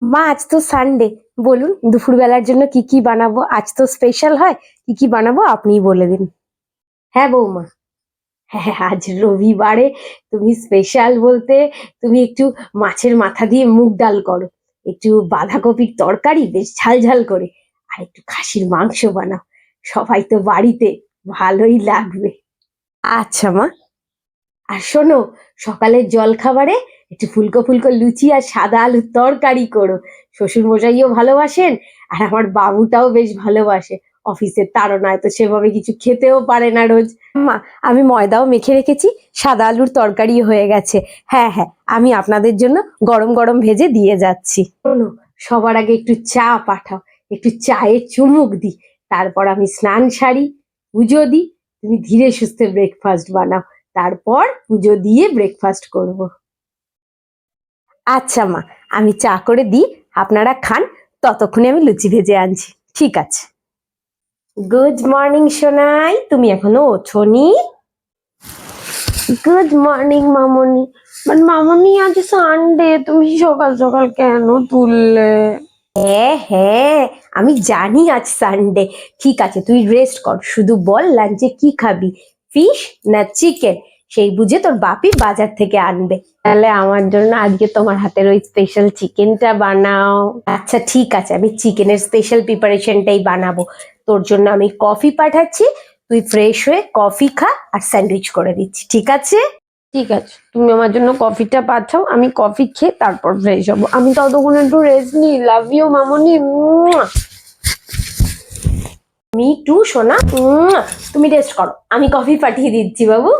মা আজ তো সানডে, বলুন দুপুরবেলার জন্য কি কি বানাবো? আজ তো স্পেশাল হয়, কি কি বানাবো আপনিই বলে দিন। হ্যাঁ বৌমা। হ্যাঁ, আজ রবিবারে তুমি স্পেশাল বলতে তুমি একটু মাছের মাথা দিয়ে মুগ ডাল করো, একটু বাঁধাকপির তরকারি বেশ ঝাল ঝাল করে, আর একটু খাসির মাংস বানাও। সবাই তো বাড়িতে, ভালোই লাগবে। আচ্ছা মা। আর শোনো, সকালের জল খাবারে একটু ফুলকো ফুলকো লুচি আর সাদা আলুর তরকারি করো। শ্বশুর মশাইও ভালোবাসেন, আর আমার বাবুটাও বেশ ভালোবাসে। অফিসের তাড়নায় তো সেভাবে কিছু খেতেও পারে না রোজ। মা, আমি ময়দাও মেখে রেখেছি, সাদা আলুর তরকারি হয়ে গেছে। হ্যাঁ হ্যাঁ, আমি আপনাদের জন্য গরম গরম ভেজে দিয়ে যাচ্ছি। শোনো, সবার আগে একটু চা পাঠাও, একটু চায়ে চুমুক দিই, তারপর আমি স্নান সারি, পুজো দিই, তুমি ধীরে সুস্থে ব্রেকফাস্ট বানাও, তারপর পুজো দিয়ে ব্রেকফাস্ট করব। আচ্ছা মা, আমি চা করে দিই, আপনারা খান, ততক্ষণে আমি লুচি ভেজে আনছি। ঠিক আছে। গুড মর্নিং সোনাই, তুমি এখনো ওঠোনি? গুড মর্নিং মামনি। বাট মামনি আজ সানডে, তুমি সকাল সকাল কেন তুললে? হ্যাঁ হ্যাঁ, আমি জানি আজ সানডে। ঠিক আছে, তুই রেস্ট কর, শুধু বল লাঞ্চে কি খাবি, ফিশ না চিকেন? সেই বুঝে তোর বাপি বাজার থেকে আনবে। তাহলে আমার জন্য আজকে তোমার হাতের ওই স্পেশাল চিকেনটা বানাও। আচ্ছা ঠিক আছে, আমি চিকেনের স্পেশাল প্রিপারেশনটাই বানাবো। তোর জন্য আমি কফি পাঠাচ্ছি, তুই ফ্রেশ হয়ে কফি খা, আর স্যান্ডউইচ করে দিচ্ছি, ঠিক আছে? ঠিক আছে, তুমি আমার জন্য কফিটা পাঠাও, আমি কফি খেয়ে তারপর ফ্রেশ হবো। আমি ততক্ষণ একটু রেস্ট নিই। লাভ ইউ মামনি। মি টু সোনা। তুমি রেস্ট করো, আমি কফি পাঠিয়ে দিচ্ছি বাবু।